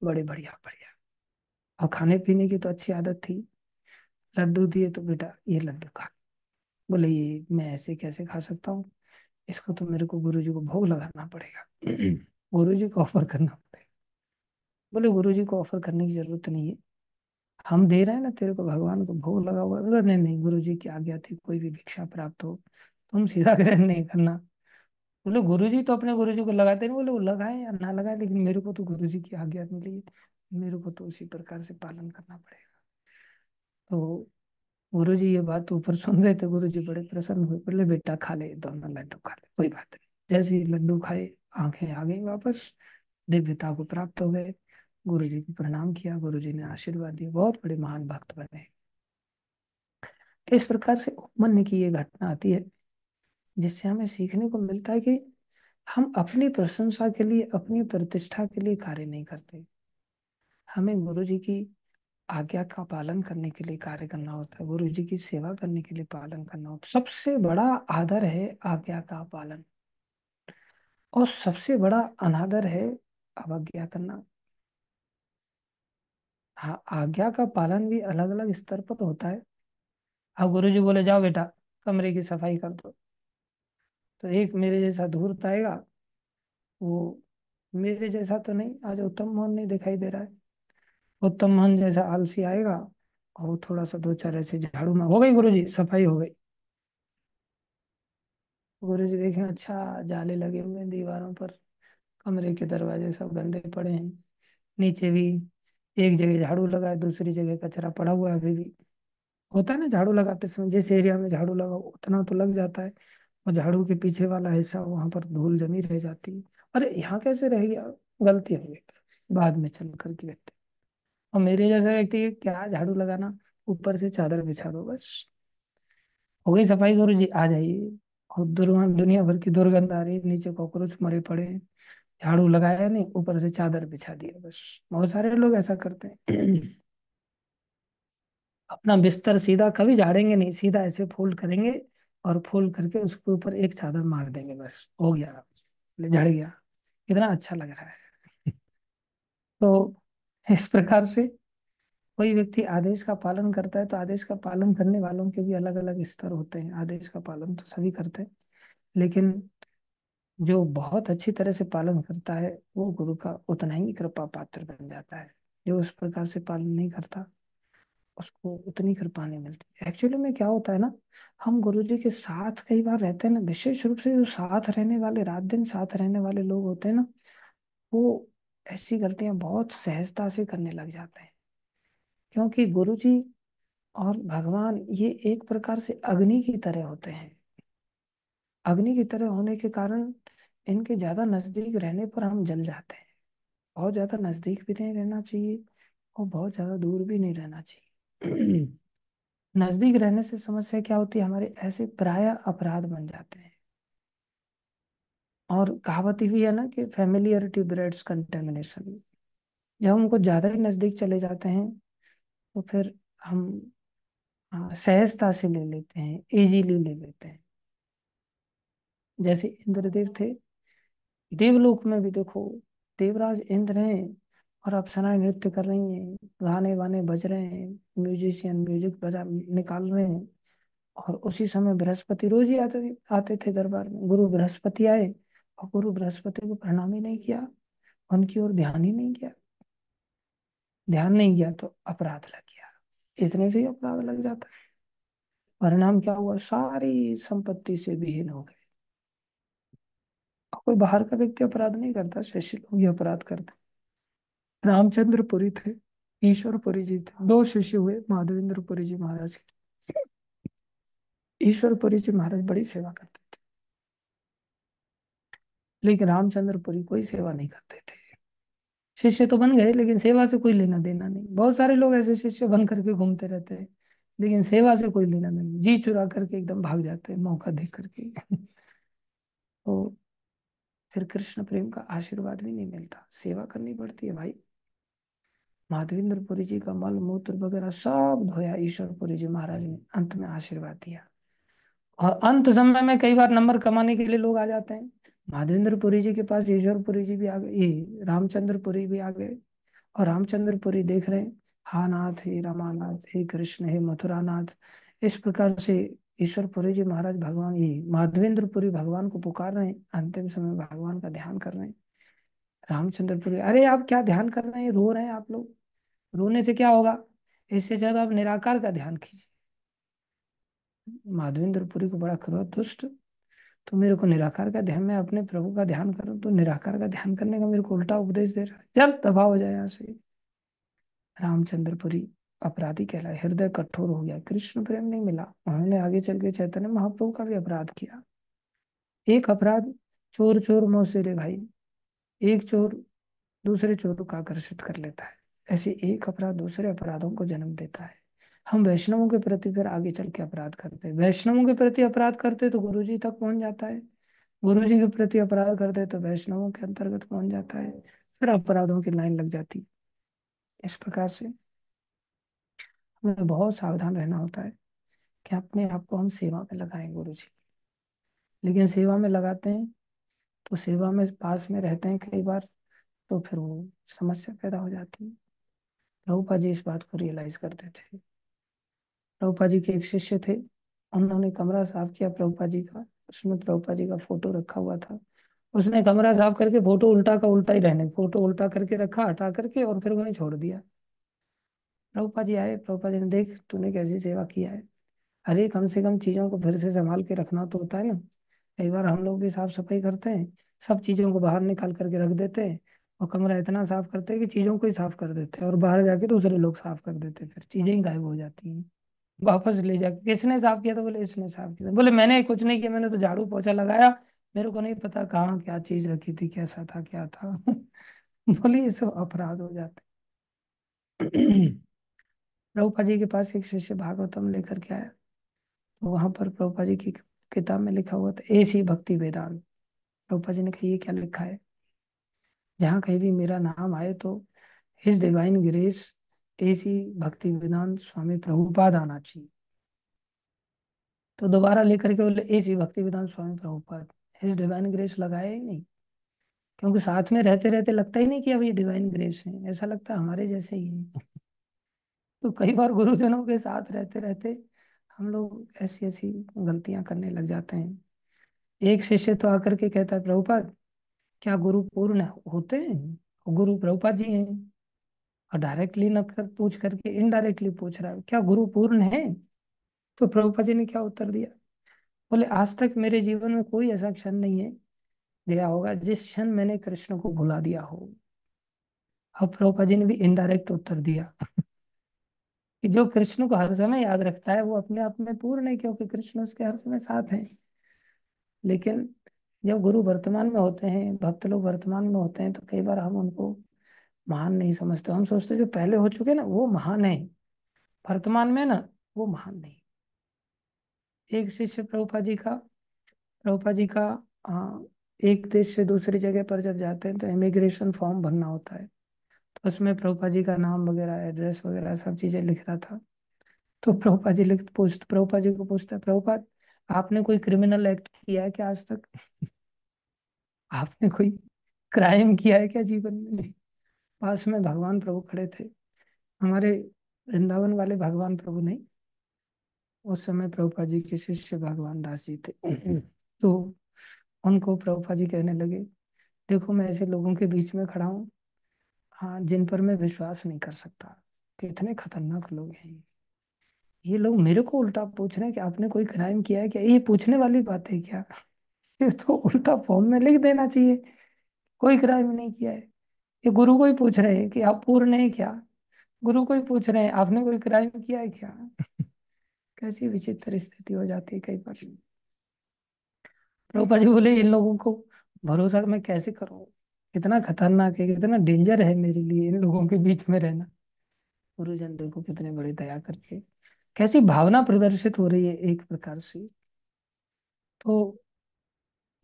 [SPEAKER 1] बड़े बढ़िया बढ़िया, और खाने पीने की तो अच्छी आदत थी। लड्डू दिए तो बेटा ये लड्डू खा। बोले ये मैं ऐसे कैसे खा सकता हूँ, इसको तो मेरे को गुरु जी को भोग लगाना पड़ेगा। गुरु जी को ऑफर करना पड़ेगा। बोले गुरु जी को ऑफर करने की जरूरत नहीं है, हम दे रहे हैं ना तेरे को, भगवान को भोग लगा हुआ है। बोले नहीं नहीं, गुरु जी की आज्ञा थी, कोई भी भिक्षा प्राप्त हो तुम सीधा ग्रहण नहीं करना। बोले गुरु जी तो अपने गुरु जी को लगाते नहीं। बोले वो लगाए या ना लगाए, लेकिन मेरे को तो गुरु जी की आज्ञा मिली है, मेरे को तो उसी प्रकार से पालन करना पड़ेगा। तो गुरु जी ये बात ऊपर सुन रहे थे, गुरु जी बड़े प्रसन्न हुए। बोले बेटा खा ले, दोनों लड्डू खा ले, कोई बात नहीं। जैसे ही लड्डू खाए, आंखें आ गई वापस, दिव्यता को प्राप्त हो गए। गुरु जी को प्रणाम किया, गुरु जी ने आशीर्वाद दिया, बहुत बड़े महान भक्त बने। इस प्रकार से उपमन्यु की ये घटना आती है, जिससे हमें सीखने को मिलता है कि हम अपनी प्रशंसा के लिए, अपनी प्रतिष्ठा के लिए कार्य नहीं करते। हमें गुरु जी की आज्ञा का पालन करने के लिए कार्य करना होता है, गुरु जी की सेवा करने के लिए पालन करना होता है। सबसे बड़ा आदर है आज्ञा का पालन, और सबसे बड़ा अनादर है अवज्ञा करना। हाँ, आज्ञा का पालन भी अलग अलग स्तर पर होता है। अब गुरु जी बोले जाओ बेटा कमरे की सफाई कर दो, तो एक मेरे जैसा धूर्त आएगा, वो मेरे जैसा तो नहीं, आज उत्तम मोहन नहीं दिखाई दे रहा है, उत्तम मोहन जैसा आलसी आएगा, और वो थोड़ा सा दो चार ऐसे झाड़ू में हो गई, गुरु जी सफाई हो गई। गुरु जी देखें, अच्छा जाले लगे हुए हैं दीवारों पर, कमरे के दरवाजे सब गंदे पड़े हैं, नीचे भी एक जगह झाड़ू लगा है, दूसरी जगह कचरा पड़ा हुआ है अभी भी। होता है ना, झाड़ू लगाते समय जिस एरिया में झाड़ू लगा उतना तो लग जाता है, और झाड़ू के पीछे वाला हिस्सा वहां पर धूल जमी रह जाती है। अरे यहाँ कैसे रह गया, गलती हो गई, बाद में चल करके व्यक्ति। और मेरे जैसा व्यक्ति क्या झाड़ू लगाना, ऊपर से चादर बिछा दो बस, हो गई सफाई, गुरु जी आ जाइए। और दुनिया भर की दुर्गंध आ रही है, नीचे कॉकरोच मरे पड़े हैं, झाड़ू लगाया नहीं, ऊपर से चादर बिछा दिया बस। बहुत सारे लोग ऐसा करते हैं। अपना बिस्तर सीधा कभी झाड़ेंगे नहीं, सीधा ऐसे फोल्ड करेंगे, और फोल्ड करके उसके ऊपर एक चादर मार देंगे, बस हो गया, ले झड़ गया, कितना अच्छा लग रहा है। तो इस प्रकार से कोई व्यक्ति आदेश का पालन करता है, तो आदेश का पालन करने वालों के भी अलग अलग स्तर होते हैं। आदेश का पालन तो सभी करते हैं, लेकिन जो बहुत अच्छी तरह से पालन करता है वो गुरु का उतना ही कृपा पात्र बन जाता है। जो उस प्रकार से पालन नहीं करता, उसको उतनी कृपा नहीं मिलती। एक्चुअली में क्या होता है ना, हम गुरु जी के साथ कई बार रहते हैं ना, विशेष रूप से जो साथ रहने वाले, रात दिन साथ रहने वाले लोग होते हैं ना, वो ऐसी गलतियां बहुत सहजता से करने लग जाते हैं। क्योंकि गुरु जी और भगवान ये एक प्रकार से अग्नि की तरह होते हैं। अग्नि की तरह होने के कारण इनके ज्यादा नजदीक रहने पर हम जल जाते हैं। बहुत ज्यादा नजदीक भी नहीं रहना चाहिए, और बहुत ज्यादा दूर भी नहीं रहना चाहिए। नजदीक रहने से समस्या क्या होती है, हमारे ऐसे प्राय अपराध बन जाते हैं। और कहावत भी है ना कि फेमिलियरिटी ब्रेड्स कंटेमिनेशन। जब हमको ज्यादा ही नजदीक चले जाते हैं, तो फिर हम सहजता से ले लेते हैं, इजीली ले लेते हैं। जैसे इंद्रदेव थे, देवलोक में भी देखो, देवराज इंद्र हैं, और अप्सराएं नृत्य कर रही हैं, गाने वाने बज रहे हैं, म्यूजिशियन म्यूजिक बजा निकाल रहे हैं। और उसी समय बृहस्पति रोज ही आते आते थे दरबार में। गुरु बृहस्पति आए, और गुरु बृहस्पति को प्रणाम ही नहीं किया, उनकी ओर ध्यान ही नहीं किया। ध्यान नहीं किया तो अपराध लग गया, इतने से ही अपराध लग जाता है। परिणाम क्या हुआ, सारी संपत्ति से विहीन हो गए। अब कोई बाहर का व्यक्ति अपराध नहीं करता, शिष्य लोग ही अपराध करते। रामचंद्रपुरी थे, ईश्वरपुरी जी थे, दो शिष्य हुए माधवेंद्रपुरी जी महाराज के। ईश्वरपुरी जी महाराज बड़ी सेवा करते थे, लेकिन रामचंद्रपुरी कोई सेवा नहीं करते थे। शिष्य तो बन गए लेकिन सेवा से कोई लेना देना नहीं। बहुत सारे लोग ऐसे शिष्य बन करके घूमते रहते हैं, लेकिन सेवा से कोई लेना देना नहीं, जी चुरा करके एकदम भाग जाते हैं मौका देख करके। तो फिर कृष्ण प्रेम का आशीर्वाद भी नहीं मिलता, सेवा करनी पड़ती है भाई। माधवेंद्रपुरी जी का मल मूत्र वगैरह सब धोया ईश्वरपुरी जी महाराज ने, अंत में आशीर्वाद दिया। और अंत समय में कई बार नंबर कमाने के लिए लोग आ जाते हैं, माधवेंद्रपुरी जी के पास ईश्वरपुरी जी भी आ गए, ये रामचंद्रपुरी भी आ गए। और रामचंद्रपुरी देख रहे हैं, हा नाथ हे रमानाथ हे कृष्ण हे मथुरानाथ, इस प्रकार से ईश्वरपुरी जी महाराज भगवान, ये माधवेंद्रपुरी भगवान को पुकार रहे हैं, अंतिम समय भगवान का ध्यान कर रहे हैं। रामचंद्रपुरी, अरे आप क्या ध्यान कर रहे हैं, रो रहे हैं आप लोग, रोने से क्या होगा, इससे ज्यादा आप निराकार का ध्यान कीजिए। माधवेंद्रपुरी को बड़ा क्रोध, दुष्ट, तो मेरे को निराकार का ध्यान, मैं अपने प्रभु का ध्यान करूं तो निराकार का ध्यान करने का मेरे को उल्टा उपदेश दे रहा है, चल दफा हो जाए यहाँ से। रामचंद्रपुरी अपराधी कहलाए, हृदय कठोर हो गया, कृष्ण प्रेम नहीं मिला, उन्होंने आगे चल के चैतन्य महाप्रभु का भी अपराध किया। एक अपराध, चोर चोर मौसेरे भाई, एक चोर दूसरे चोर को आकर्षित कर लेता है, ऐसे एक अपराध दूसरे अपराधों को जन्म देता है। हम वैष्णवों के प्रति फिर आगे चल के अपराध करते हैं, वैष्णवों के प्रति अपराध करते तो गुरु जी तक पहुंच जाता है, गुरु जी के प्रति अपराध करते तो वैष्णवों के अंतर्गत पहुंच जाता है, फिर अपराधों की लाइन लग जाती है। इस प्रकार से हमें बहुत सावधान रहना होता है कि अपने आप को हम सेवा में लगाएं गुरु जी। लेकिन सेवा में लगाते हैं तो सेवा में पास में रहते हैं कई बार, तो फिर वो समस्या पैदा हो जाती है। प्रभुपाद जी इस बात को रियलाइज करते थे। प्रभुपाद जी के एक शिष्य थे, उन्होंने कमरा साफ किया प्रभुपाद जी का, उसमें प्रभुपाद जी का फोटो रखा हुआ था। उसने कमरा साफ करके फोटो उल्टा का उल्टा ही रहने, फोटो उल्टा करके रखा हटा करके और फिर वहीं छोड़ दिया। प्रभुपाद जी आए, प्रभुपाद जी ने, देख तूने कैसी सेवा किया है। अरे कम से कम चीजों को फिर से संभाल के रखना तो होता है ना। कई बार हम लोग भी साफ सफाई करते हैं, सब चीजों को बाहर निकाल करके रख देते हैं, और कमरा इतना साफ करते हैं कि चीजों को ही साफ कर देते हैं, और बाहर जाके दूसरे लोग साफ कर देते हैं, फिर चीजें ही गायब हो जाती हैं। वापस ले जाके, किसने साफ किया, तो बोले इसने साफ किया, बोले मैंने कुछ नहीं किया, मैंने तो झाड़ू पोछा लगाया, मेरे को नहीं पता कहाँ क्या चीज रखी थी, कैसा था क्या था। बोले ये सब अपराध हो जाते। प्रभुपा जी के पास एक शिष्य भागवतम लेकर के आया, तो वहां पर प्रभुपा जी की किताब में लिखा हुआ था ऐसी भक्ति वेदांत। प्रभुपा जी ने कहा ये क्या लिखा है, जहाँ कहीं भी मेरा नाम आए तो हिज डिवाइन ग्रेस ऐसी भक्ति वेदांत स्वामी प्रभुपाद आना चाहिए। तो दोबारा लेकर के बोले ऐसी भक्ति वेदांत स्वामी प्रभुपाद, हिज डिवाइन ग्रेस लगाया ही नहीं, क्योंकि साथ में रहते रहते लगता ही नहीं कि अब ये डिवाइन ग्रेस है, ऐसा लगता है हमारे जैसे ही है। तो कई बार गुरुजनों के साथ रहते रहते हम लोग ऐसी ऐसी गलतियां करने लग जाते हैं। एक शिष्य तो आकर के कहता है, प्रभुपाद क्या गुरु पूर्ण होते हैं, गुरु प्रभुपाद जी हैं। और डायरेक्टली न कर पूछ करके इनडायरेक्टली पूछ रहा है, क्या गुरु पूर्ण है। तो प्रभुपाद जी ने क्या उत्तर दिया, बोले आज तक मेरे जीवन में कोई ऐसा क्षण नहीं है गया होगा जिस क्षण मैंने कृष्ण को भुला दिया हो। अब प्रभुपाद जी ने भी इनडायरेक्ट उत्तर दिया कि जो कृष्ण को हर समय याद रखता है वो अपने आप में पूर्ण है, क्योंकि कृष्ण उसके हर समय साथ हैं। लेकिन जब गुरु वर्तमान में होते हैं, भक्त लोग वर्तमान में होते हैं, तो कई बार हम उनको महान नहीं समझते, हम सोचते हैं जो पहले हो चुके ना वो महान है, वर्तमान में ना वो महान नहीं। एक शिष्य प्रभुपा जी का आ, एक देश से दूसरी जगह पर जब जाते हैं तो इमिग्रेशन फॉर्म भरना होता है, तो उसमें प्रभुपा जी का नाम वगैरह एड्रेस वगैरह सब चीजें लिख रहा था। तो प्रभुपा जी को पूछता है, प्रभुपाद आपने कोई क्रिमिनल एक्ट किया है क्या आज तक, आपने कोई क्राइम किया है क्या जीवन में। पास में भगवान प्रभु खड़े थे, हमारे वृंदावन वाले भगवान प्रभु नहीं, उस समय प्रभुपा जी के शिष्य भगवान दास जी थे। तो उनको प्रभुपा जी कहने लगे, देखो मैं ऐसे लोगों के बीच में खड़ा हूँ, हाँ, जिन पर मैं विश्वास नहीं कर सकता। कितने खतरनाक लोग हैं ये लोग। मेरे को उल्टा पूछ रहे हैं कि आपने कोई क्राइम किया है क्या। ये पूछने वाली बात है क्या? ये तो उल्टा फॉर्म में लिख देना चाहिए, कोई क्राइम नहीं किया है। ये गुरु को ही पूछ रहे हैं कि आप पूर्ण हैं क्या। गुरु को ही पूछ रहे हैं आपने कोई क्राइम किया है क्या। कैसी विचित्र स्थिति हो जाती है कई बार। प्रभुपा जी बोले इन लोगों को भरोसा मैं कैसे करूं, कितना खतरनाक है, कितना डेंजर है मेरे लिए इन लोगों के बीच में रहना। गुरुजन देखो कितने बड़े दया करके, कैसी भावना प्रदर्शित हो रही है एक प्रकार से। तो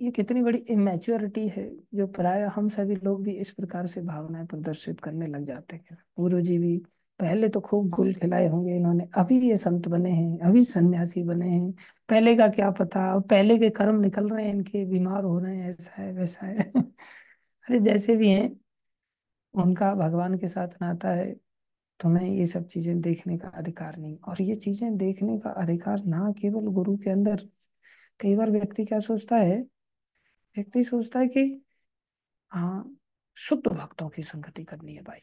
[SPEAKER 1] ये कितनी बड़ी इमेच्योरिटी है, जो प्राय हम सभी लोग भी इस प्रकार से भावनाएं प्रदर्शित करने लग जाते हैं। गुरु जी भी पहले तो खूब घुल खिलाए होंगे इन्होंने, अभी ये संत बने हैं, अभी सन्यासी बने हैं। पहले का क्या पता, अब पहले के कर्म निकल रहे हैं इनके, बीमार हो रहे हैं, ऐसा है वैसा है। अरे जैसे भी हैं, उनका भगवान के साथ नाता है। तुम्हें ये सब चीजें देखने का अधिकार नहीं, और ये चीजें देखने का अधिकार ना केवल गुरु के अंदर। कई बार व्यक्ति क्या सोचता है, व्यक्ति सोचता है कि हाँ, शुद्ध भक्तों की संगति करनी है भाई।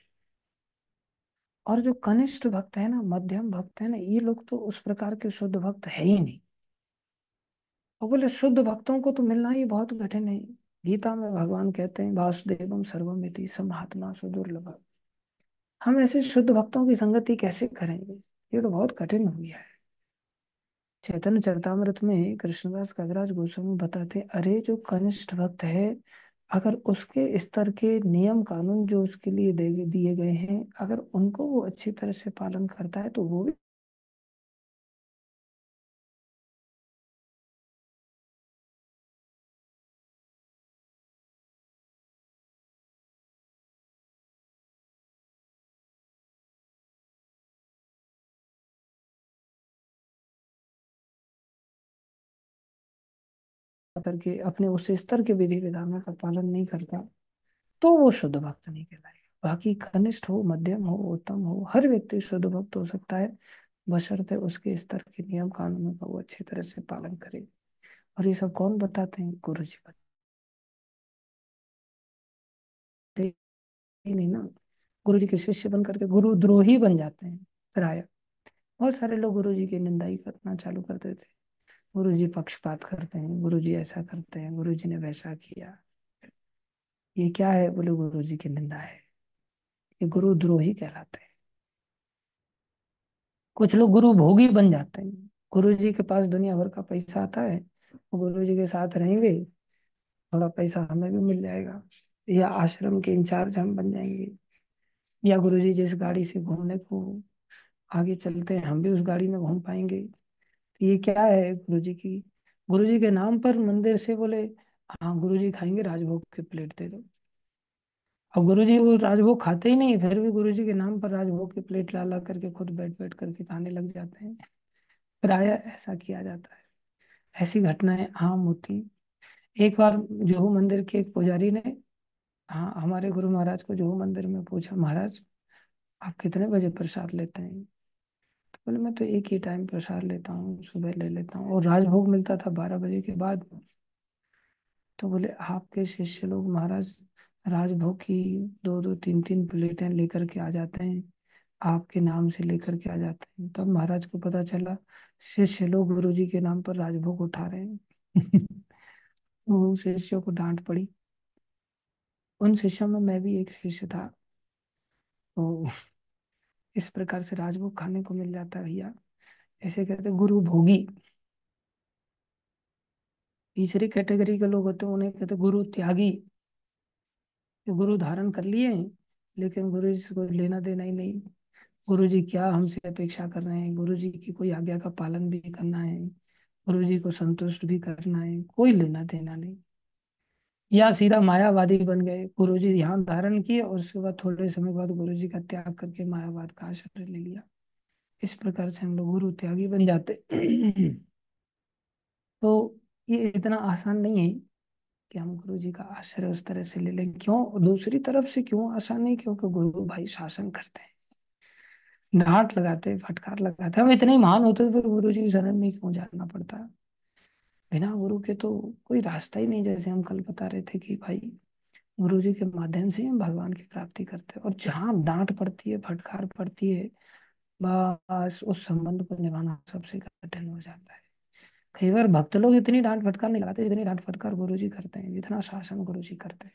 [SPEAKER 1] और जो कनिष्ठ भक्त है ना, मध्यम भक्त है ना, ये लोग तो उस प्रकार के शुद्ध भक्त है ही नहीं। और बोले शुद्ध भक्तों को तो मिलना ही बहुत कठिन है। गीता में भगवान कहते हैं वासुदेवम सर्वमिति स महात्मा सुदुर्लभ। हम ऐसे शुद्ध भक्तों की संगति कैसे करेंगे, ये तो बहुत कठिन हो गया है। चैतन्य चरितामृत में कृष्णदास कविराज गोस्वामी बताते हैं, अरे जो कनिष्ठ भक्त है, अगर उसके स्तर के नियम कानून जो उसके लिए दिए गए हैं, अगर उनको वो अच्छी तरह से पालन करता है तो वो भी करके अपने उस स्तर के विधि विधानों का पालन नहीं करता, तो वो शुद्ध भक्त नहीं कहलाएगा। बाकी कनिष्ठ हो, मध्यम हो, उत्तम हो, हर व्यक्ति शुद्ध भक्त हो सकता है, बशर्ते उसके स्तर के नियम कानूनों का वो अच्छी तरह से पालन करे। और ये सब कौन बताते हैं? गुरु जी बताते ही नहीं ना। गुरु जी के शिष्य बन करके गुरु द्रोही बन जाते हैं प्राय। बहुत सारे लोग गुरु जी की निंदा ही करना चालू कर देते हैं। गुरु जी पक्षपात करते हैं, गुरु जी ऐसा करते हैं, गुरु जी ने वैसा किया। ये क्या है? बोले गुरु जी की निंदा है। ये गुरु द्रोही कहलाते हैं। कुछ लोग गुरु भोगी बन जाते हैं। गुरु जी के पास दुनिया भर का पैसा आता है, वो गुरु जी के साथ रहेंगे, थोड़ा पैसा हमें भी मिल जाएगा, या आश्रम के इंचार्ज हम बन जाएंगे, या गुरु जी जिस गाड़ी से घूमने को आगे चलते हैं हम भी उस गाड़ी में घूम पाएंगे। तो ये क्या है गुरु जी की? गुरु जी के नाम पर मंदिर से बोले हाँ गुरु जी खाएंगे, राजभोग की प्लेट दे दो। अब गुरु जी वो राजभोग खाते ही नहीं, फिर भी गुरु जी के नाम पर राजभोग की प्लेट ला ला करके खुद बैठ बैठ करके खाने लग जाते हैं। प्राय ऐसा किया जाता है। ऐसी घटनाएं आम होती। एक बार जुहू मंदिर के एक पुजारी ने, हाँ, हमारे गुरु महाराज को जुहू मंदिर में पूछा, महाराज आप कितने बजे प्रसाद लेते हैं? तो बोले मैं तो एक ही टाइम प्रसाद लेता हूँ, सुबह ले लेता हूँ, और राजभोग मिलता था 12 बजे के बाद। तो बोले आपके शिष्य लोग महाराज राजभोग की दो दो तीन तीन प्लेटें लेकर के आ जाते हैं, आपके नाम से लेकर के आ जाते हैं। तब महाराज को पता चला शिष्य लोग गुरु जी के नाम पर राजभोग उठा रहे हैं। तो उन शिष्यों को डांट पड़ी। उन शिष्यों में मैं भी एक शिष्य था। तो इस प्रकार से राजभोग खाने को मिल जाता है भैया। ऐसे कहते हैं गुरु भोगी। तीसरी कैटेगरी के लोग होते हैं, उन्हें कहते हैं गुरु त्यागी। ये गुरु धारण कर लिए हैं, लेकिन गुरु जी से कोई लेना देना ही नहीं। गुरु जी क्या हमसे अपेक्षा कर रहे हैं, गुरु जी की कोई आज्ञा का पालन भी करना है, गुरु जी को संतुष्ट भी करना है, कोई लेना देना नहीं। या सीधा मायावादी बन गए, गुरु जी ध्यान धारण किए और उसके बाद थोड़े समय बाद गुरु जी का त्याग करके मायावाद का आश्रय ले लिया। इस प्रकार से हम लोग गुरु त्यागी बन जाते। तो ये इतना आसान नहीं है कि हम गुरु जी का आश्रय उस तरह से ले लें। क्यों? दूसरी तरफ से क्यों आसान नहीं? क्योंकि गुरु भाई शासन करते हैं, डांट लगाते हैं, फटकार लगाते हैं। हम इतने ही महान होते तो फिर गुरु जी की शरण में क्यों जाना पड़ता? बिना गुरु के तो कोई रास्ता ही नहीं। जैसे हम कल बता रहे थे कि भाई गुरु जी के माध्यम से ही हम भगवान की प्राप्ति करते हैं। और जहाँ डांट पड़ती है, फटकार पड़ती है, बस उस संबंध को निभाना सबसे कठिन हो जाता है। कई बार भक्त लोग इतनी डांट फटकार नहीं लगाते जितनी डांट फटकार गुरु जी करते हैं, जितना शासन गुरु जी करते हैं।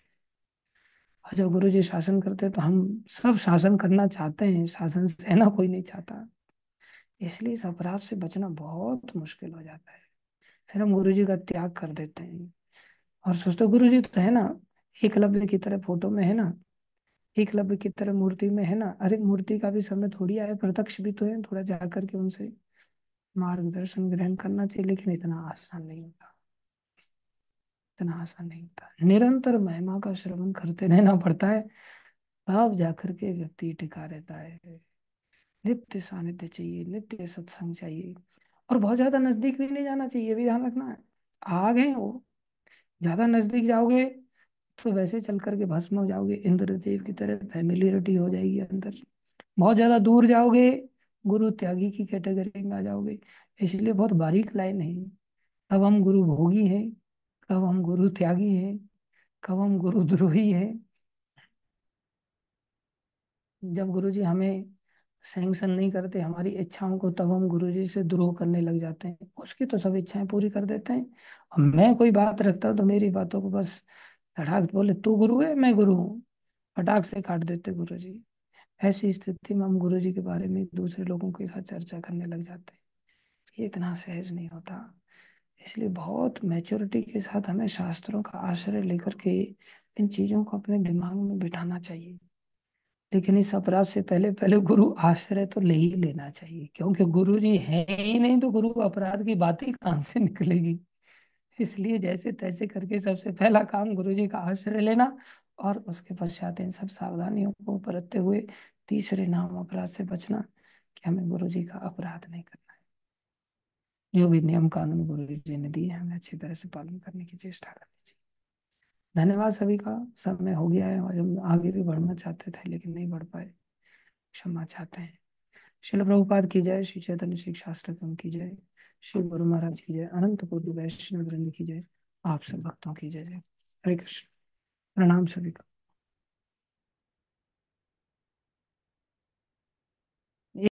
[SPEAKER 1] और जब गुरु जी शासन करते हैं तो हम सब शासन करना चाहते हैं, शासन सहना कोई नहीं चाहता। इसलिए इस अपराध से बचना बहुत मुश्किल हो जाता है। फिर हम गुरु जी का त्याग कर देते हैं और सोचते गुरु जी तो है ना, एकलव्य की तरह फोटो में है ना, एकलव्य की तरह मूर्ति में है ना। अरे मूर्ति का भी समय थोड़ी आया, प्रत्यक्ष भी तो है, थोड़ा जा करके उनसे मार्गदर्शन ग्रहण करना चाहिए। लेकिन इतना आसान नहीं होता, इतना आसान नहीं होता। निरंतर महिमा का श्रवण करते रहना पड़ता है, तब जाकर के व्यक्ति टिका रहता है। नित्य सानिध्य चाहिए, नित्य सत्संग चाहिए। और बहुत ज्यादा नजदीक भी नहीं जाना चाहिए, ये भी ध्यान रखना है। आ गए वो, ज्यादा नजदीक जाओगे तो वैसे चल करके भस्म हो जाओगे, इंद्रदेव की तरह फैमिलियरिटी हो जाएगी अंदर। बहुत ज्यादा दूर जाओगे, गुरु त्यागी की कैटेगरी में आ जाओगे। इसलिए बहुत बारीक लाइन है। कब हम गुरु भोगी हैं, कब हम गुरु त्यागी हैं, कब हम गुरु द्रोही हैं। जब गुरु जी हमें सैंक्शन नहीं करते हमारी इच्छाओं को, तब हम गुरु जी से द्रोह करने लग जाते हैं। उसकी तो सब इच्छाएं पूरी कर देते हैं। और मैं कोई बात रखता हूँ तो मेरी बातों को बस धड़ाक बोले तू गुरु है मैं गुरु हूँ, फटाक से काट देते गुरु जी। ऐसी स्थिति में हम गुरु जी के बारे में दूसरे लोगों के साथ चर्चा करने लग जाते हैं। ये इतना सहज नहीं होता। इसलिए बहुत मैच्योरिटी के साथ हमें शास्त्रों का आश्रय लेकर के इन चीजों को अपने दिमाग में बिठाना चाहिए। लेकिन इस अपराध से पहले पहले गुरु आश्रय तो ले ही लेना चाहिए, क्योंकि गुरु जी है ही नहीं तो गुरु अपराध की बात ही कहाँ से निकलेगी। इसलिए जैसे तैसे करके सबसे पहला काम गुरु जी का आश्रय लेना, और उसके पश्चात इन सब सावधानियों को बरतते हुए तीसरे नाम अपराध से बचना, कि हमें गुरु जी का अपराध नहीं करना है। जो भी नियम कानून गुरु जी ने दिए हमें अच्छी तरह से पालन करने की चेष्टा करनी चाहिए। धन्यवाद सभी का। समय हो गया है और हम आगे भी बढ़ना चाहते थे लेकिन नहीं बढ़ पाए, क्षमा चाहते हैं। शिल प्रभुपाद की जय, श्री चैतन्य शिक्षा अष्टकम की जय, श्री गुरु महाराज की जय, अनंत कोटि वैष्णव वृंद की जय, आप सब भक्तों की जय जय। हरे कृष्ण। प्रणाम सभी को।